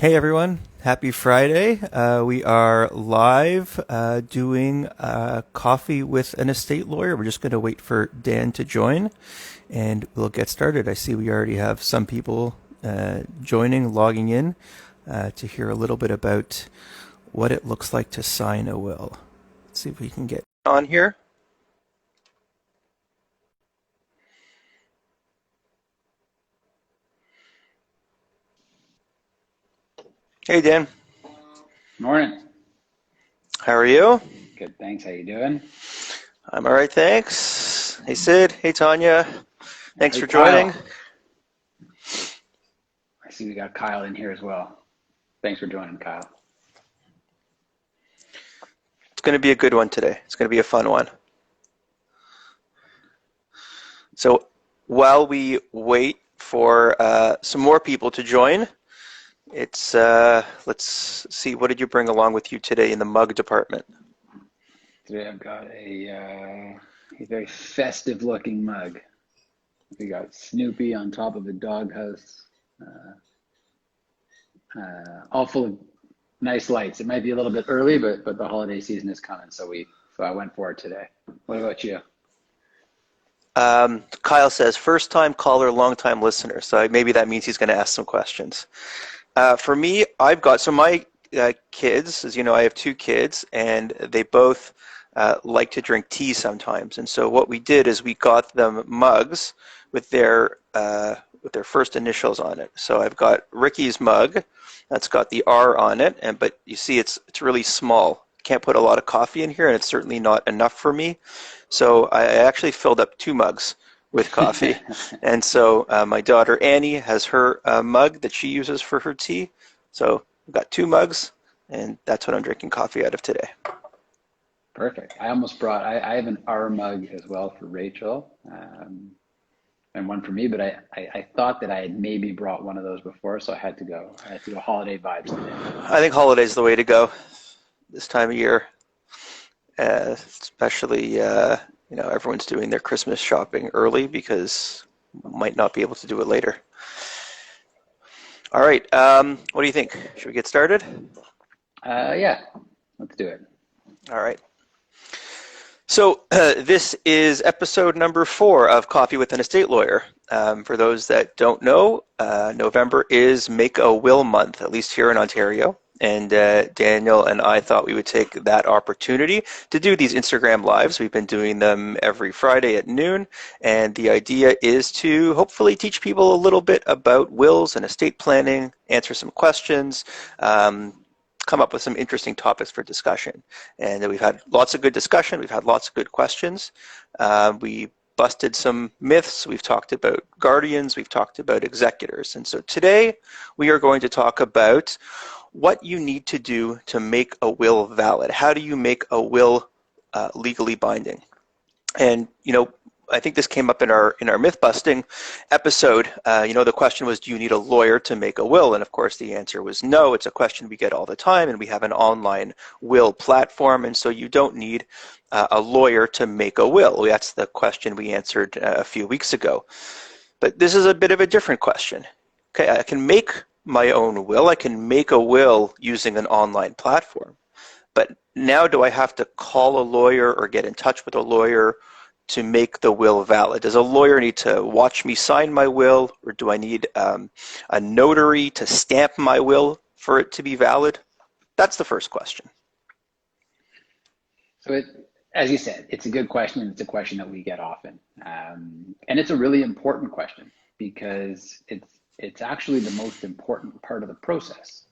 Hey everyone, happy Friday. We are live doing coffee with an estate lawyer. We're just going to wait for Dan to join and we'll get started. I see we already have some people joining, logging in to hear a little bit about what it looks like to sign a will. Let's see if we can get on here. Hey Dan, Morning. how are you? Good, thanks. How you doing? I'm all right, thanks. Hey Sid, hey Tanya, thanks Hey, for joining. Kyle. I see we got Kyle in here as well. Thanks for joining, Kyle. It's going to be a good one today. It's going to be a fun one. So while we wait for some more people to join, it's let's see, what did you bring along with you today in the mug department? Today I've got a very festive-looking mug. We got Snoopy on top of a doghouse, all full of nice lights. It might be a little bit early, but the holiday season is coming, so I went for it today. What about you? Kyle says, first time caller, long time listener. So maybe that means he's going to ask some questions. For me, I've got, so my kids, as you know, I have two kids, and they both like to drink tea sometimes. And so what we did is we got them mugs with their first initials on it. So I've got Ricky's mug that's got the R on it, but you see it's really small. Can't put a lot of coffee in here, and it's certainly not enough for me. So I actually filled up two mugs with coffee. And so my daughter Annie has her mug that she uses for her tea. So I've got two mugs, and that's what I'm drinking coffee out of today. Perfect. I almost brought, I have an R mug as well for Rachel, and one for me, but I thought that I had maybe brought one of those before, so I had to go holiday vibes today. I think holiday's the way to go this time of year, especially everyone's doing their Christmas shopping early because might not be able to do it later. All right, what do you think? Should we get started? Yeah, let's do it. All right. So this is episode number 4 of Coffee with an Estate Lawyer. For those that don't know, November is Make a Will Month, at least here in Ontario. And Daniel and I thought we would take that opportunity to do these Instagram Lives. We've been doing them every Friday at noon. And the idea is to hopefully teach people a little bit about wills and estate planning, answer some questions, come up with some interesting topics for discussion. And we've had lots of good discussion. We've had lots of good questions. We busted some myths. We've talked about guardians. We've talked about executors. And so today we are going to talk about what you need to do to make a will valid. How do you make a will legally binding? And, I think this came up in our myth busting episode. The question was, do you need a lawyer to make a will? And of course, the answer was no. It's a question we get all the time, and we have an online will platform, and so you don't need a lawyer to make a will. That's the question we answered a few weeks ago. But this is a bit of a different question. Okay, I can make my own will. I can make a will using an online platform. But now do I have to call a lawyer or get in touch with a lawyer to make the will valid? Does a lawyer need to watch me sign my will, or do I need a notary to stamp my will for it to be valid? That's the first question. So as you said, it's a good question, and it's a question that we get often, and it's a really important question because it's actually the most important part of the process.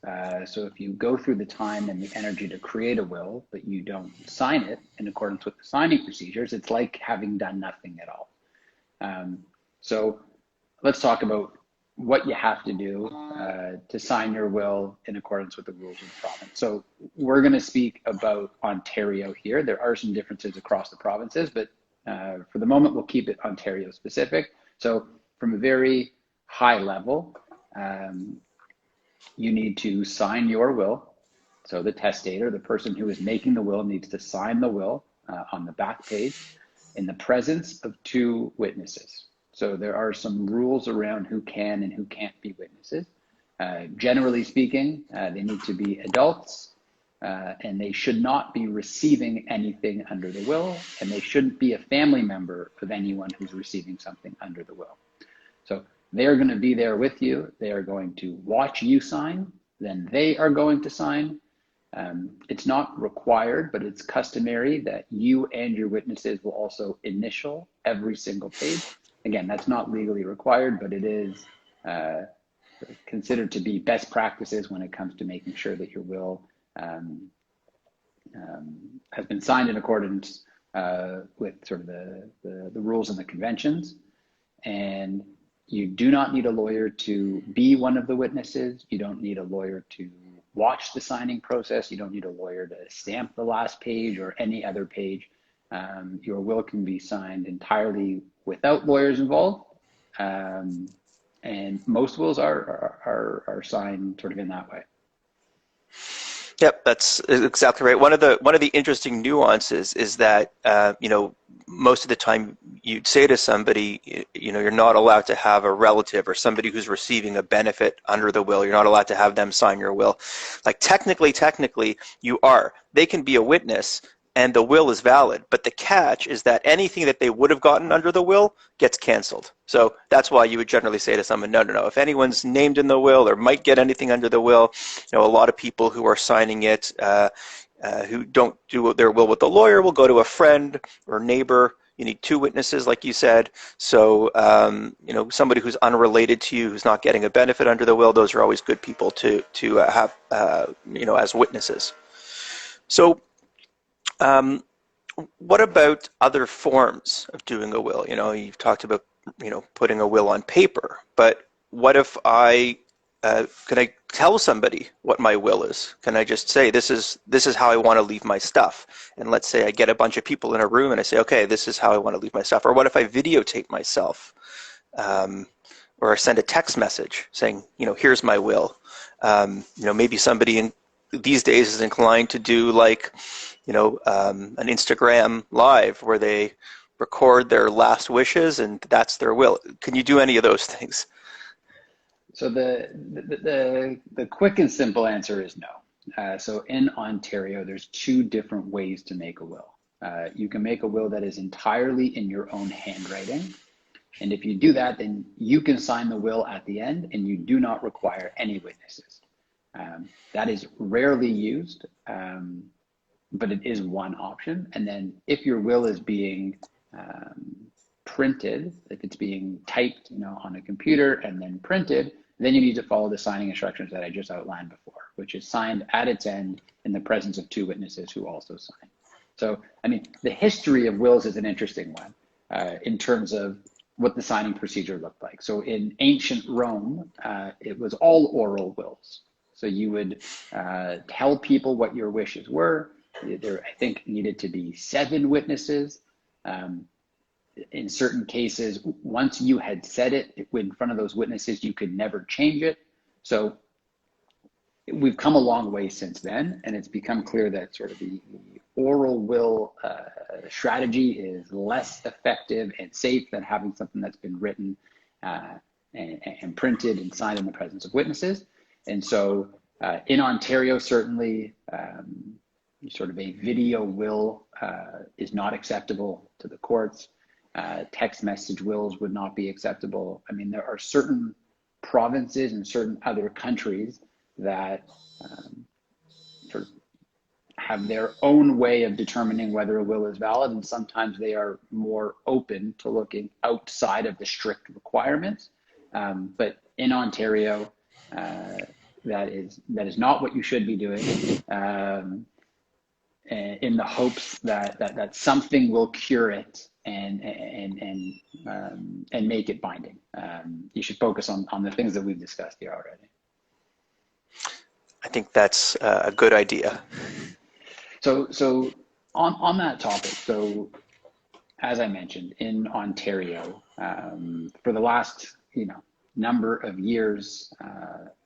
So if you go through the time and the energy to create a will, but you don't sign it in accordance with the signing procedures, it's like having done nothing at all. So let's talk about what you have to do to sign your will in accordance with the rules of the province. So we're going to speak about Ontario here. There are some differences across the provinces, but for the moment, we'll keep it Ontario specific. So from a very high level, you need to sign your will. So the testator, the person who is making the will, needs to sign the will on the back page in the presence of two witnesses. So there are some rules around who can and who can't be witnesses. Generally speaking, they need to be adults, and they should not be receiving anything under the will, and they shouldn't be a family member of anyone who's receiving something under the will. So they're going to be there with you. They are going to watch you sign. Then they are going to sign. It's not required, but it's customary that you and your witnesses will also initial every single page. Again, that's not legally required, but it is considered to be best practices when it comes to making sure that your will has been signed in accordance with sort of the rules and the conventions. And you do not need a lawyer to be one of the witnesses. You don't need a lawyer to watch the signing process. You don't need a lawyer to stamp the last page or any other page. Your will can be signed entirely without lawyers involved. And most wills are signed sort of in that way. Yep, that's exactly right. One of the interesting nuances is that most of the time you'd say to somebody, you're not allowed to have a relative or somebody who's receiving a benefit under the will. You're not allowed to have them sign your will. Like technically you are. They can be a witness and the will is valid, but the catch is that anything that they would have gotten under the will gets canceled. So that's why you would generally say to someone, no. If anyone's named in the will or might get anything under the will, a lot of people who are signing it who don't do their will with the lawyer will go to a friend or neighbor. You need two witnesses, like you said. So, somebody who's unrelated to you, who's not getting a benefit under the will, those are always good people to have, as witnesses. So, what about other forms of doing a will? You've talked about, putting a will on paper, but what if can I tell somebody what my will is? Can I just say, this is how I want to leave my stuff? And let's say I get a bunch of people in a room and I say, okay, this is how I want to leave my stuff. Or what if I videotape myself? Or I send a text message saying, here's my will. Maybe somebody these days is inclined to do like, an Instagram live where they record their last wishes and that's their will. Can you do any of those things? So the quick and simple answer is no. So in Ontario, there's two different ways to make a will. You can make a will that is entirely in your own handwriting. And if you do that, then you can sign the will at the end and you do not require any witnesses. That is rarely used, but it is one option. And then if your will is being printed, if it's being typed, on a computer and then printed, then you need to follow the signing instructions that I just outlined before, which is signed at its end in the presence of two witnesses who also sign. So, the history of wills is an interesting one in terms of what the signing procedure looked like. So in ancient Rome, it was all oral wills. So you would tell people what your wishes were. There, I think, needed to be 7 witnesses. In certain cases, once you had said it in front of those witnesses, you could never change it. So we've come a long way since then, and it's become clear that sort of the oral will strategy is less effective and safe than having something that's been written and printed and signed in the presence of witnesses. And so in Ontario, certainly, sort of a video will is not acceptable to the courts. Text message wills would not be acceptable. There are certain provinces and certain other countries that sort of have their own way of determining whether a will is valid, and sometimes they are more open to looking outside of the strict requirements. But in Ontario, that is not what you should be doing. In the hopes that something will cure it and make it binding. You should focus on the things that we've discussed here already. I think that's a good idea. So on that topic, so as I mentioned, in Ontario, for the last number of years,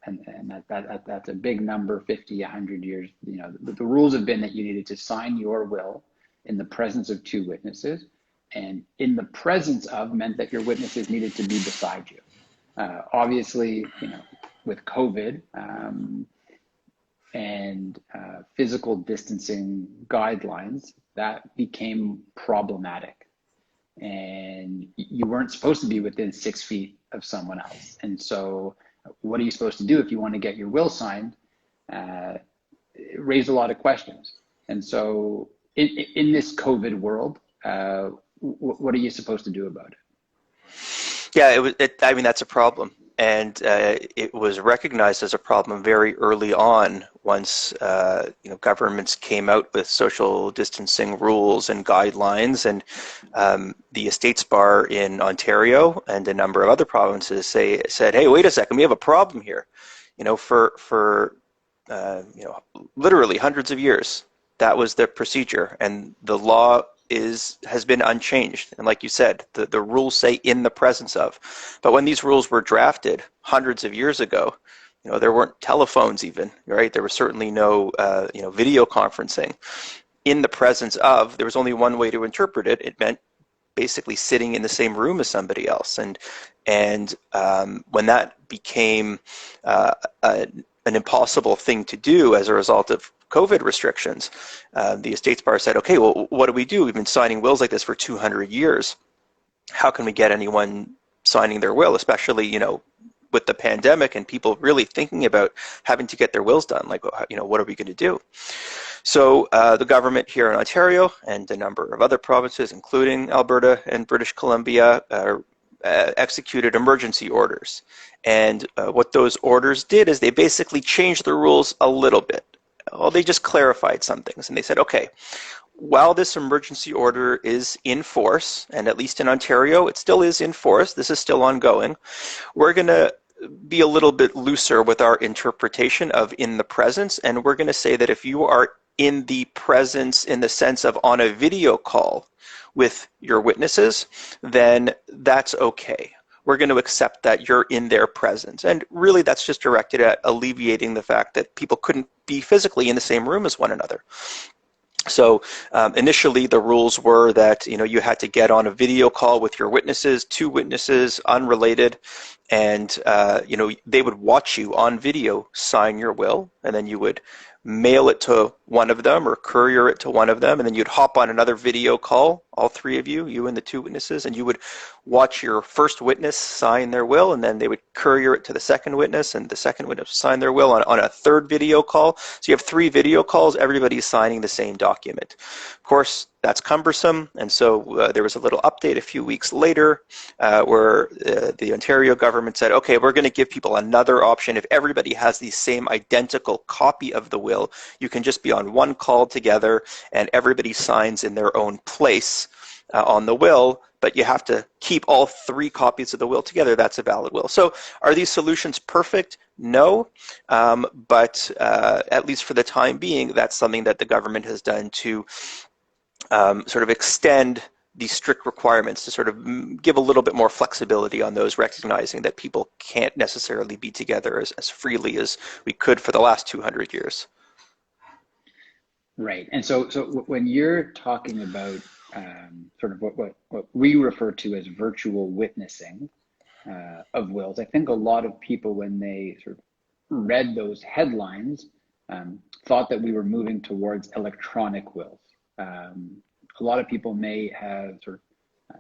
and that's a big number, 50, 100 years, the rules have been that you needed to sign your will in the presence of 2 witnesses, and in the presence of meant that your witnesses needed to be beside you. Obviously, with COVID and physical distancing guidelines, that became problematic. And you weren't supposed to be within 6 feet of someone else. And so what are you supposed to do if you want to get your will signed? It raised a lot of questions. And so in this COVID world, what are you supposed to do about it? Yeah, I mean, that's a problem. And it was recognized as a problem very early on once governments came out with social distancing rules and guidelines, and the Estates Bar in Ontario and a number of other provinces said, "Hey, wait a second, we have a problem here." For literally hundreds of years, that was the procedure, and the law has been unchanged. And like you said, the rules say in the presence of. But when these rules were drafted hundreds of years ago, there weren't telephones even, right? There was certainly no video conferencing. In the presence of, there was only one way to interpret it. It meant basically sitting in the same room as somebody else. And when that became an impossible thing to do as a result of COVID restrictions, the Estates Bar said, okay, well, what do we do? We've been signing wills like this for 200 years. How can we get anyone signing their will, especially, with the pandemic and people really thinking about having to get their wills done? Like, what are we going to do? So the government here in Ontario and a number of other provinces, including Alberta and British Columbia, executed emergency orders. And what those orders did is they basically changed the rules a little bit. Well, they just clarified some things, and they said, okay, while this emergency order is in force, and at least in Ontario, it still is in force, this is still ongoing, we're going to be a little bit looser with our interpretation of in the presence, and we're going to say that if you are in the presence in the sense of on a video call with your witnesses, then that's okay. We're going to accept that you're in their presence. And really that's just directed at alleviating the fact that people couldn't be physically in the same room as one another. So initially the rules were that you had to get on a video call with your witnesses, 2 witnesses, unrelated, and they would watch you on video sign your will, and then you would mail it to one of them or courier it to one of them, and then you'd hop on another video call, all 3 of you and the 2 witnesses, and you would watch your first witness sign their will, and then they would courier it to the second witness, and the second witness would sign their will on a 3rd video call. So you have 3 video calls, everybody's signing the same document. Of course, that's cumbersome, and so there was a little update a few weeks later where the Ontario government said, okay, we're going to give people another option. If everybody has the same identical copy of the will, you can just be on one call together and everybody signs in their own place on the will, but you have to keep all 3 copies of the will together. That's a valid will. So are these solutions perfect? No, but at least for the time being, that's something that the government has done to sort of extend the strict requirements, to sort of give a little bit more flexibility on those, recognizing that people can't necessarily be together as freely as we could for the last 200 years. Right. And so when you're talking about sort of what we refer to as virtual witnessing of wills, I think a lot of people, when they sort of read those headlines, thought that we were moving towards electronic wills. A lot of people may have sort of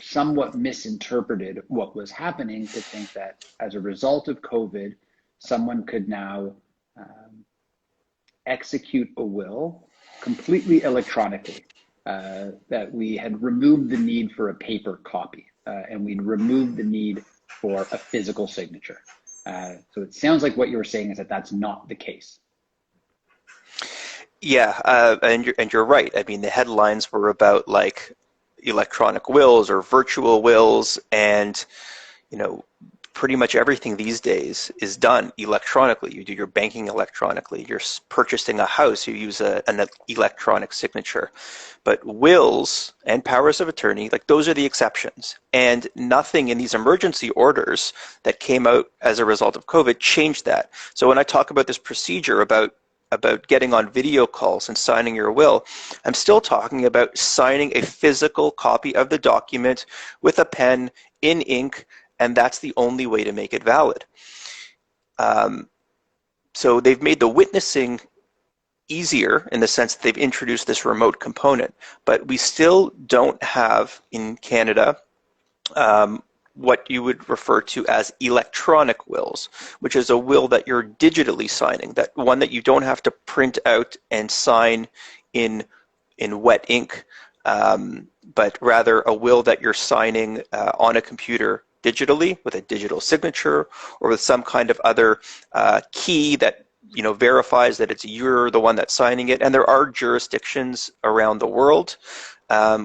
somewhat misinterpreted what was happening to think that as a result of COVID, someone could now execute a will completely electronically, that we had removed the need for a paper copy, and we'd removed the need for a physical signature. So it sounds like what you were saying is that that's not the case. Yeah, and you're right. I mean, the headlines were about like electronic wills or virtual wills, and pretty much everything these days is done electronically. You do your banking electronically. You're purchasing a house, you use an electronic signature. But wills and powers of attorney, like those are the exceptions. And nothing in these emergency orders that came out as a result of COVID changed that. So when I talk about this procedure about getting on video calls and signing your will, I'm still talking about signing a physical copy of the document with a pen in ink, and that's the only way to make it valid. So they've made the witnessing easier in the sense that they've introduced this remote component, but we still don't have in Canada um, what you would refer to as electronic wills, which is a will that you're digitally signing, that one that you don't have to print out and sign in wet ink, but rather a will that you're signing on a computer digitally with a digital signature or with some kind of other key that verifies that it's you're the one that's signing it. And there are jurisdictions around the world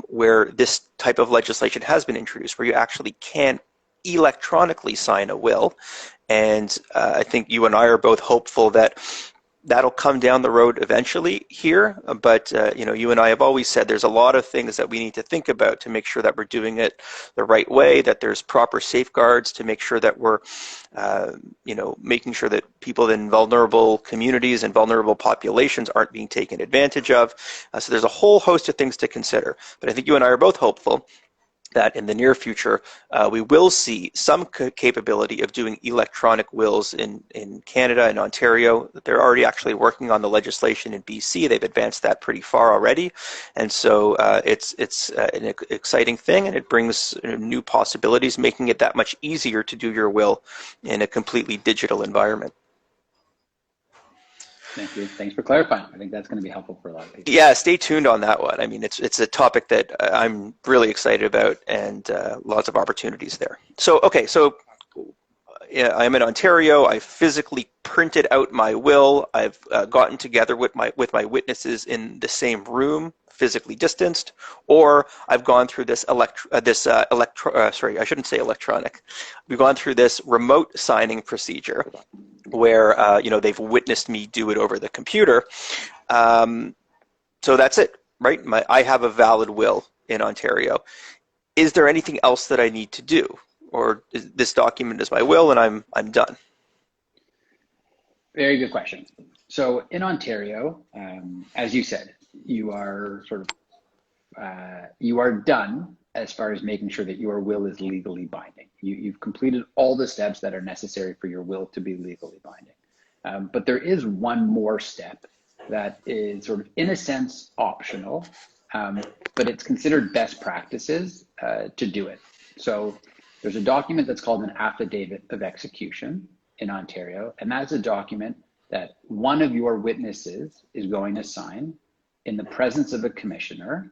where this type of legislation has been introduced, where you actually can electronically sign a will. And I think you and I are both hopeful that that'll come down the road eventually here. But you and I have always said there's a lot of things that we need to think about to make sure that we're doing it the right way, that there's proper safeguards to make sure that we're, making sure that people in vulnerable communities and vulnerable populations aren't being taken advantage of. So there's a whole host of things to consider. But I think you and I are both hopeful that in the near future, we will see some capability of doing electronic wills in Canada and Ontario. They're already actually working on the legislation in BC. They've advanced that pretty far already. And so it's an exciting thing, and it brings new possibilities, making it that much easier to do your will in a completely digital environment. Thank you. Thanks for clarifying. I think that's going to be helpful for a lot of people. Yeah, stay tuned on that one. I mean, it's a topic that I'm really excited about, and lots of opportunities there. So, okay, so yeah, I'm in Ontario. I physically printed out my will. I've gotten together with my witnesses in the same room, physically distanced, or I've gone through this sorry, I shouldn't say electronic. We've gone through this remote signing procedure where they've witnessed me do it over the computer. So that's it, right? I have a valid will in Ontario. Is there anything else that I need to do, or this document is my will and I'm done? Very good question. So in Ontario, as you said, you are you are done as far as making sure that your will is legally binding. You've completed all the steps that are necessary for your will to be legally binding. But there is one more step that is sort of, in a sense, optional, but it's considered best practices to do it. So there's a document that's called an affidavit of execution in Ontario, and that's a document that one of your witnesses is going to sign in the presence of a commissioner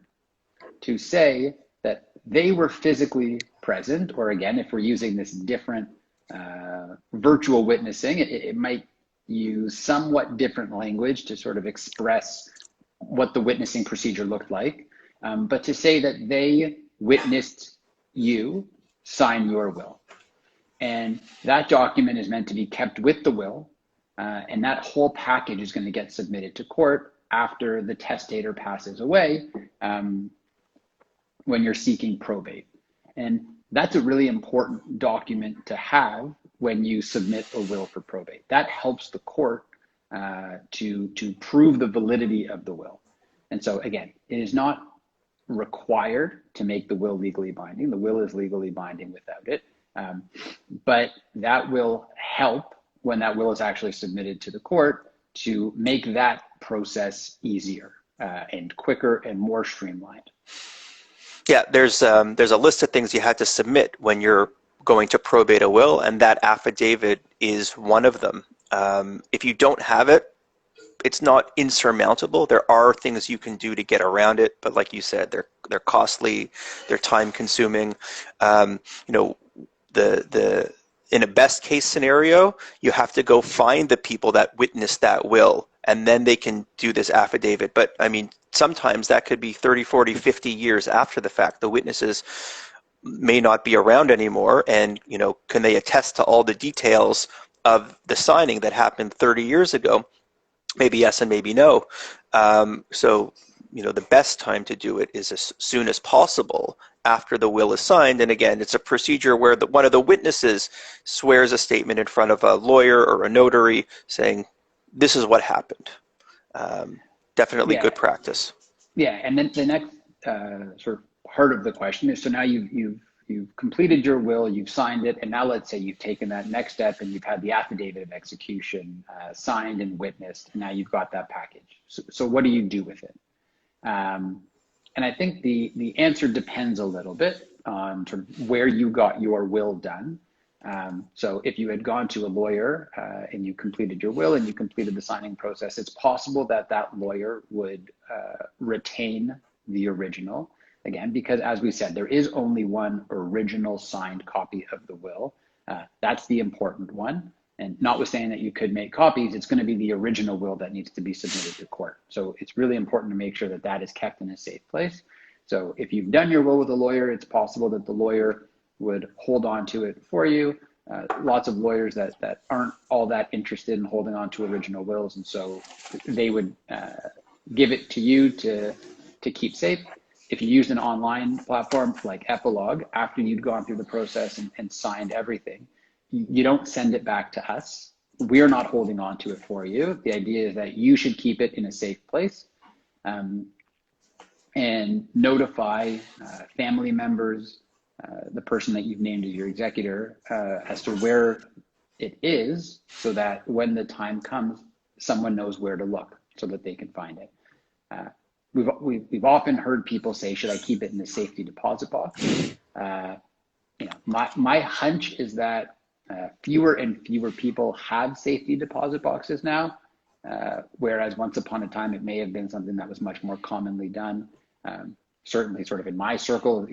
to say that they were physically present, or again, if we're using this different virtual witnessing, it might use somewhat different language to sort of express what the witnessing procedure looked like, but to say that they witnessed you sign your will. And that document is meant to be kept with the will, and that whole package is going to get submitted to court after the testator passes away, when you're seeking probate. And that's a really important document to have when you submit a will for probate. That helps the court to prove the validity of the will. And so again, it is not required to make the will legally binding. The will is legally binding without it. But that will help when that will is actually submitted to the court to make that process easier and quicker and more streamlined. Yeah, there's a list of things you have to submit when you're going to probate a will, and that affidavit is one of them. If you don't have it, it's not insurmountable. There are things you can do to get around it, but like you said, they're costly, they're time consuming. In a best case scenario, you have to go find the people that witnessed that will, and then they can do this affidavit. But I mean, sometimes that could be 30, 40, 50 years after the fact. The witnesses may not be around anymore, and can they attest to all the details of the signing that happened 30 years ago? Maybe yes and maybe no. So the best time to do it is as soon as possible after the will is signed. And again, it's a procedure where one of the witnesses swears a statement in front of a lawyer or a notary saying, this is what happened. Definitely good practice. Yeah, and then the next sort of part of the question is, so now you've you've completed your will, you've signed it, and now let's say you've taken that next step and you've had the affidavit of execution signed and witnessed, and now you've got that package. So what do you do with it? And I think the answer depends a little bit on sort of where you got your will done. So if you had gone to a lawyer and you completed your will and you completed the signing process, it's possible that that lawyer would retain the original. Again, because as we said, there is only one original signed copy of the will. That's the important one. And notwithstanding that you could make copies, it's going to be the original will that needs to be submitted to court. So it's really important to make sure that that is kept in a safe place. So if you've done your will with a lawyer, it's possible that the lawyer would hold on to it for you. Lots of lawyers that aren't all that interested in holding on to original wills, and so they would give it to you to keep safe. If you used an online platform like Epilogue, after you'd gone through the process and signed everything, you don't send it back to us. We're not holding on to it for you. The idea is that you should keep it in a safe place and notify family members, the person that you've named as your executor, as to where it is, so that when the time comes, someone knows where to look so that they can find it. We've often heard people say, should I keep it in the safety deposit box? My hunch is that fewer and fewer people have safety deposit boxes now, whereas once upon a time it may have been something that was much more commonly done. Certainly sort of in my circle,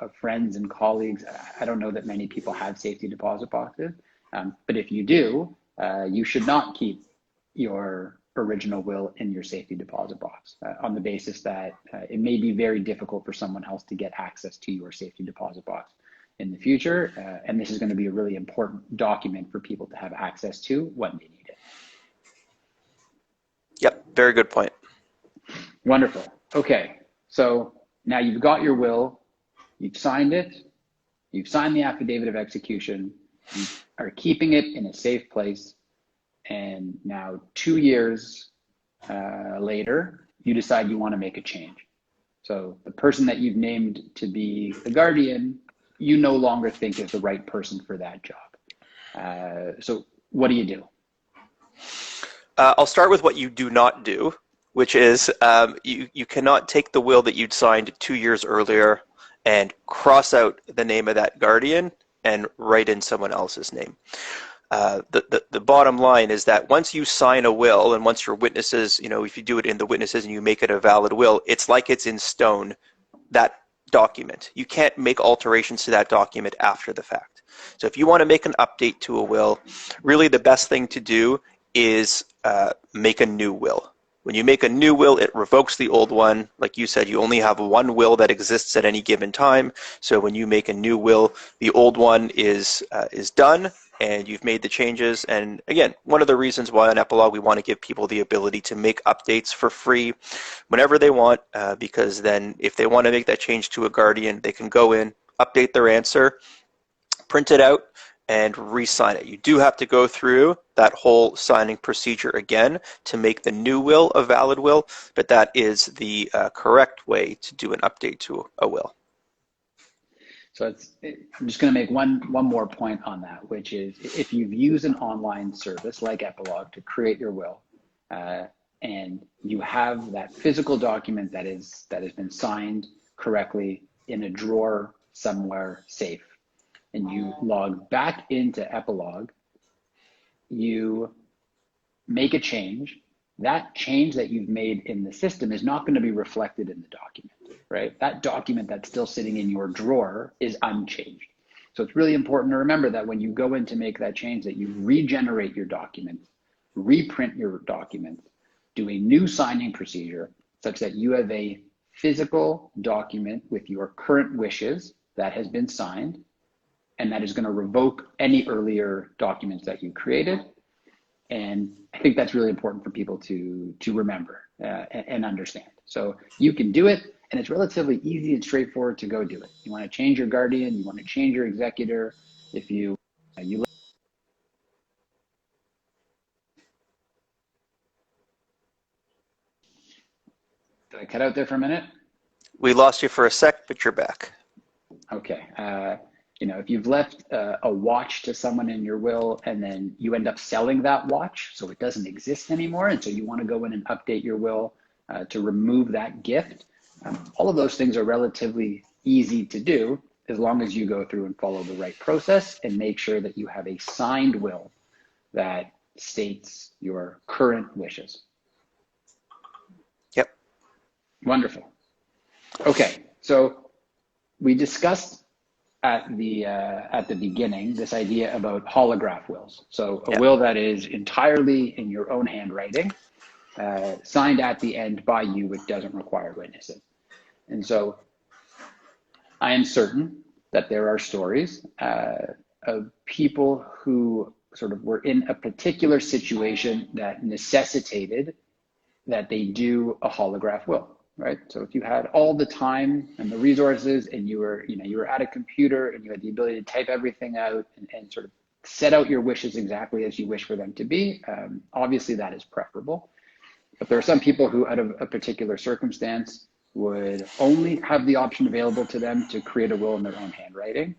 of friends and colleagues, I don't know that many people have safety deposit boxes, but if you do, you should not keep your original will in your safety deposit box on the basis that it may be very difficult for someone else to get access to your safety deposit box in the future. And this is going to be a really important document for people to have access to when they need it. Yep, very good point. Wonderful. Okay, so now you've got your will, you've signed it, you've signed the affidavit of execution, you are keeping it in a safe place, and now 2 years later, you decide you want to make a change. So the person that you've named to be the guardian, you no longer think is the right person for that job. So what do you do? I'll start with what you do not do, which is you cannot take the will that you'd signed 2 years earlier and cross out the name of that guardian and write in someone else's name. The bottom line is that once you sign a will and once your witnesses, if you do it in the witnesses and you make it a valid will, it's like it's in stone, that document. You can't make alterations to that document after the fact. So if you want to make an update to a will, really the best thing to do is make a new will. When you make a new will, it revokes the old one. Like you said, you only have one will that exists at any given time. So when you make a new will, the old one is done, and you've made the changes. And again, one of the reasons why on Epilogue we want to give people the ability to make updates for free whenever they want, because then if they want to make that change to a guardian, they can go in, update their answer, print it out, and re-sign it. You do have to go through that whole signing procedure again to make the new will a valid will, but that is the correct way to do an update to a will. So I'm just going to make one more point on that, which is if you've used an online service like Epilogue to create your will, and you have that physical document that has been signed correctly in a drawer somewhere safe, and you log back into Epilogue, you make a change. That change that you've made in the system is not going to be reflected in the document, right? That document that's still sitting in your drawer is unchanged. So it's really important to remember that when you go in to make that change, that you regenerate your documents, reprint your documents, do a new signing procedure such that you have a physical document with your current wishes that has been signed, and that is going to revoke any earlier documents that you created. And I think that's really important for people to remember and understand. So you can do it, and it's relatively easy and straightforward to go do it. You want to change your guardian, you want to change your executor. If you did I cut out there for a minute? We lost you for a sec, but you're back. Okay. If you've left a watch to someone in your will and then you end up selling that watch, so it doesn't exist anymore, and so you want to go in and update your will to remove that gift, all of those things are relatively easy to do as long as you go through and follow the right process and make sure that you have a signed will that states your current wishes. Yep. Wonderful. Okay, so we discussed at the beginning this idea about holograph wills. So a Yep. will that is entirely in your own handwriting, signed at the end by you, which doesn't require witnesses. And so I am certain that there are stories of people who sort of were in a particular situation that necessitated that they do a holograph will, right? So if you had all the time and the resources and you were at a computer and you had the ability to type everything out and sort of set out your wishes exactly as you wish for them to be, obviously that is preferable. But there are some people who, out of a particular circumstance, would only have the option available to them to create a will in their own handwriting.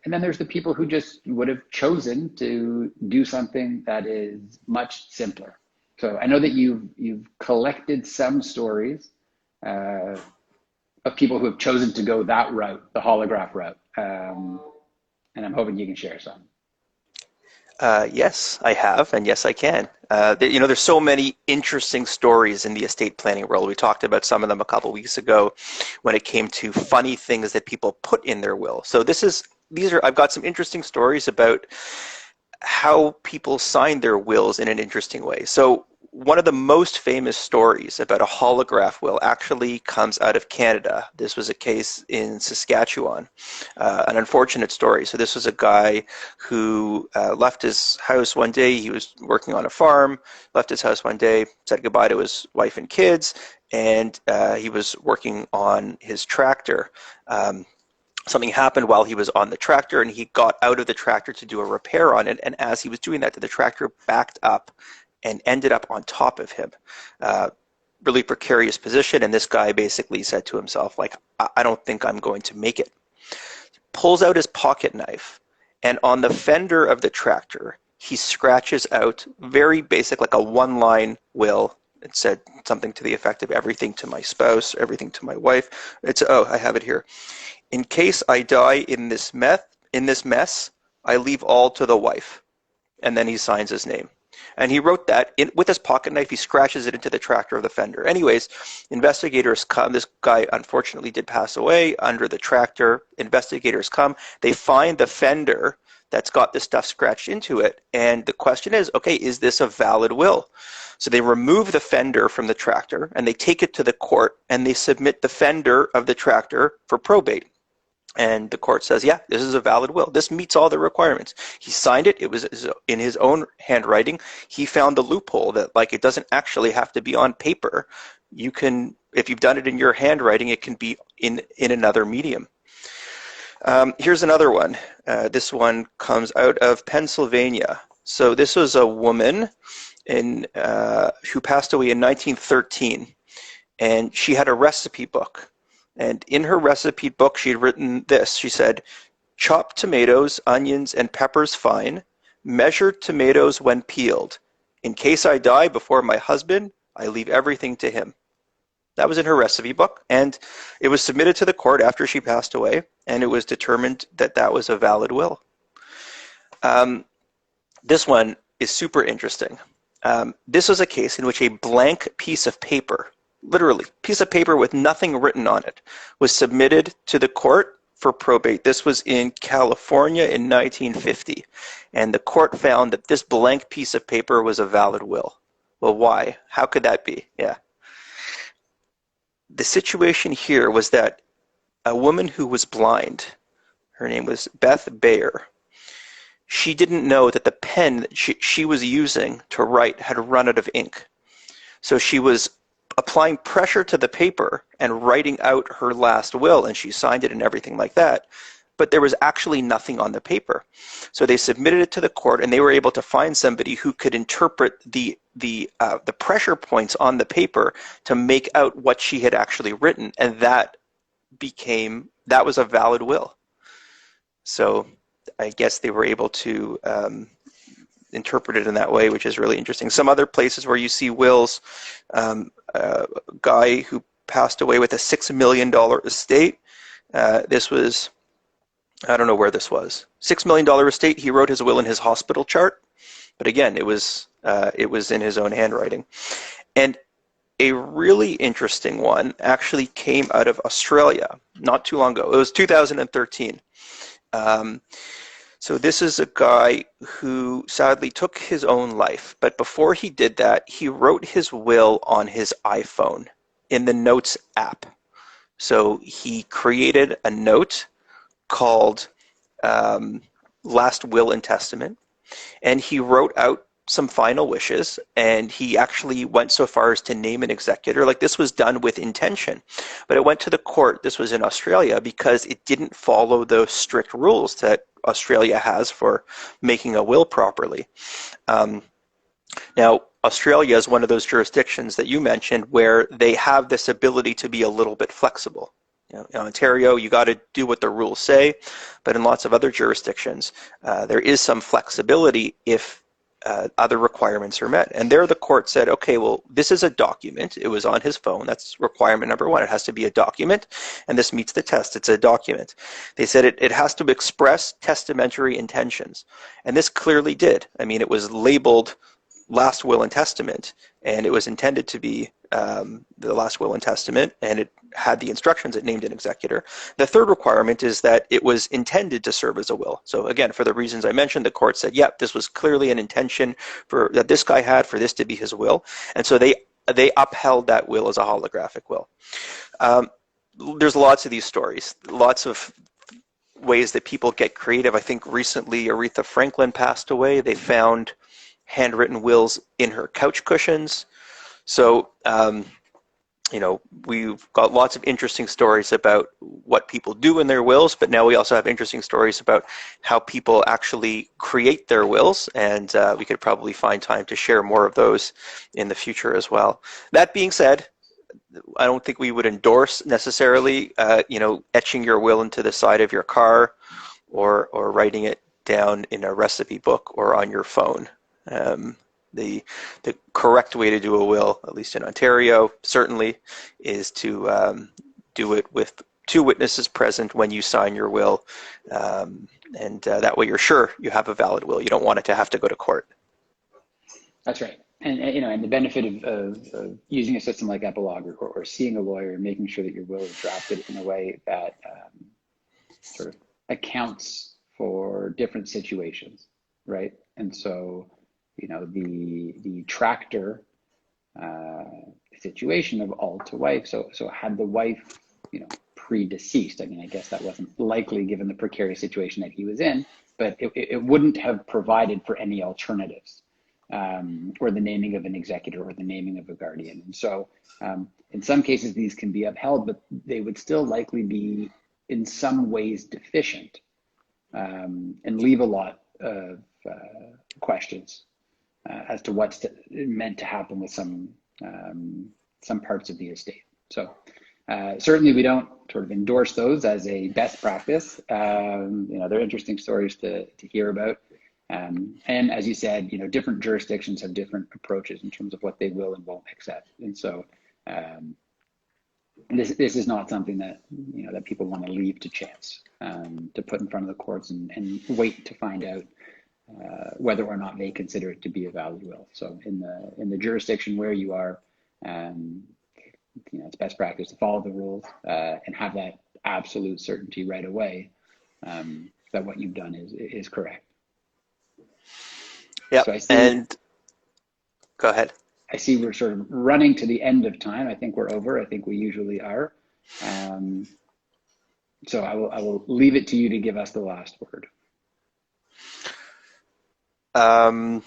And then there's the people who just would have chosen to do something that is much simpler. So I know that you've collected some stories of people who have chosen to go that route, the holograph route, and I'm hoping you can share some. Yes, I have, and yes, I can. There's so many interesting stories in the estate planning world. We talked about some of them a couple weeks ago when it came to funny things that people put in their will. So I've got some interesting stories about how people sign their wills in an interesting way. So one of the most famous stories about a holograph will actually comes out of Canada. This was a case in Saskatchewan, an unfortunate story. So this was a guy who left his house one day. He was working on a farm, left his house one day, said goodbye to his wife and kids, and he was working on his tractor. Something happened while he was on the tractor, and he got out of the tractor to do a repair on it. And as he was doing that, the tractor backed up and ended up on top of him. Really precarious position. And this guy basically said to himself, like, I don't think I'm going to make it. Pulls out his pocket knife, and on the fender of the tractor, he scratches out very basic, like a one-line will. It said something to the effect of everything to my spouse, everything to my wife. I have it here. In case I die in this mess, I leave all to the wife. And then he signs his name. And he wrote that with his pocket knife. He scratches it into the tractor of the fender. Anyways, investigators come. This guy unfortunately did pass away under the tractor. Investigators come. They find the fender that's got this stuff scratched into it. And the question is, okay, is this a valid will? So they remove the fender from the tractor and they take it to the court and they submit the fender of the tractor for probate. And the court says, yeah, this is a valid will. This meets all the requirements. He signed it. It was in his own handwriting. He found the loophole that, like, it doesn't actually have to be on paper. You can, if you've done it in your handwriting, it can be in another medium. Here's another one. This one comes out of Pennsylvania. So this was a woman who passed away in 1913, and she had a recipe book. And in her recipe book, she had written this. She said, chop tomatoes, onions, and peppers fine. Measure tomatoes when peeled. In case I die before my husband, I leave everything to him. That was in her recipe book. And it was submitted to the court after she passed away. And it was determined that that was a valid will. This one is super interesting. This was a case in which a blank piece of paper, literally, piece of paper with nothing written on it, was submitted to the court for probate. This was in California in 1950. And the court found that this blank piece of paper was a valid will. Well, why? How could that be? Yeah. The situation here was that a woman who was blind, her name was Beth Bayer, she didn't know that the pen that she was using to write had run out of ink. So she was applying pressure to the paper and writing out her last will, and she signed it and everything like that. But there was actually nothing on the paper. So they submitted it to the court, and they were able to find somebody who could interpret the pressure points on the paper to make out what she had actually written, and that was a valid will. So I guess they were able to interpret it in that way, which is really interesting. Some other places where you see wills, a guy who passed away with a $6 million estate. This was, I don't know where this was. $6 million estate. He wrote his will in his hospital chart, but again, it was in his own handwriting. And a really interesting one actually came out of Australia not too long ago. It was 2013. So this is a guy who sadly took his own life, but before he did that, he wrote his will on his iPhone in the Notes app. So he created a note called Last Will and Testament, and he wrote out some final wishes, and he actually went so far as to name an executor. Like, this was done with intention, but it went to the court. This was in Australia because it didn't follow those strict rules that Australia has for making a will properly. Now, Australia is one of those jurisdictions that you mentioned where they have this ability to be a little bit flexible. You know, in Ontario, you got to do what the rules say, but in lots of other jurisdictions, there is some flexibility if other requirements are met. And there the court said, okay, well, this is a document. It was on his phone. That's requirement number one. It has to be a document, and this meets the test. It's a document. They said it has to express testamentary intentions, and this clearly did. I mean, it was labeled Last Will and Testament, and it was intended to be the Last Will and Testament, and it had the instructions. It named an executor. The third requirement is that it was intended to serve as a will. So again, for the reasons I mentioned, the court said, yep, this was clearly an intention that this guy had for this to be his will, and so they upheld that will as a holographic will. There's lots of these stories, lots of ways that people get creative. I think recently Aretha Franklin passed away. They found handwritten wills in her couch cushions. So, you know, we've got lots of interesting stories about what people do in their wills, but now we also have interesting stories about how people actually create their wills, and we could probably find time to share more of those in the future as well. That being said, I don't think we would endorse necessarily, you know, etching your will into the side of your car or writing it down in a recipe book or on your phone. The correct way to do a will, at least in Ontario, certainly, is to do it with two witnesses present when you sign your will, and that way you're sure you have a valid will. You don't want it to have to go to court. That's right. And you know, and the benefit of using a system like Epilogue or seeing a lawyer and making sure that your will is drafted in a way that sort of accounts for different situations, right? And so, you know, the tractor situation of all to wife. So had the wife, you know, predeceased, I mean, I guess that wasn't likely given the precarious situation that he was in, but it wouldn't have provided for any alternatives, or the naming of an executor or the naming of a guardian. And so in some cases, these can be upheld, but they would still likely be in some ways deficient, and leave a lot of questions as to what's meant to happen with some parts of the estate. So certainly we don't sort of endorse those as a best practice. You know, they're interesting stories to hear about. And as you said, you know, different jurisdictions have different approaches in terms of what they will and won't accept. And so this is not something that, you know, that people want to leave to chance, to put in front of the courts and wait to find out whether or not they consider it to be a valid will. So in the jurisdiction where you are, you know, it's best practice to follow the rules and have that absolute certainty right away that what you've done is correct. Yeah, so and go ahead. I see we're sort of running to the end of time. I think we're over. I think we usually are. So I will leave it to you to give us the last word. I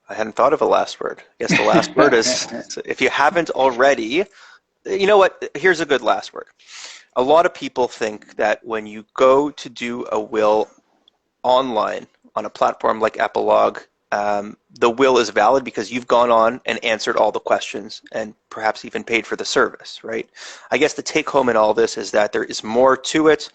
hadn't thought of a last word. I guess the last word is, if you haven't already, you know what? Here's a good last word. A lot of people think that when you go to do a will online on a platform like Epilogue, the will is valid because you've gone on and answered all the questions and perhaps even paid for the service, right? I guess the take home in all this is that there is more to it.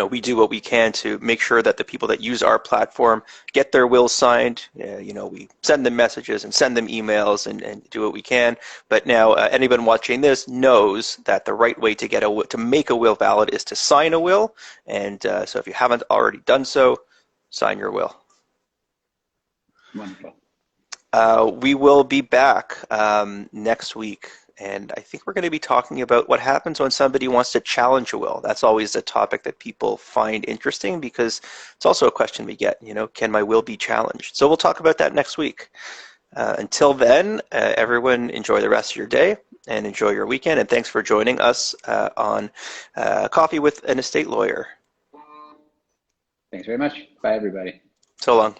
we do what we can to make sure that the people that use our platform get their wills signed. We send them messages and send them emails and do what we can. But now anyone watching this knows that the right way to make a will valid is to sign a will. And so if you haven't already done so, sign your will. Wonderful. We will be back next week. And I think we're going to be talking about what happens when somebody wants to challenge a will. That's always a topic that people find interesting because it's also a question we get, can my will be challenged? So we'll talk about that next week. Until then, everyone enjoy the rest of your day and enjoy your weekend. And thanks for joining us on Coffee with an Estate Lawyer. Thanks very much. Bye, everybody. So long.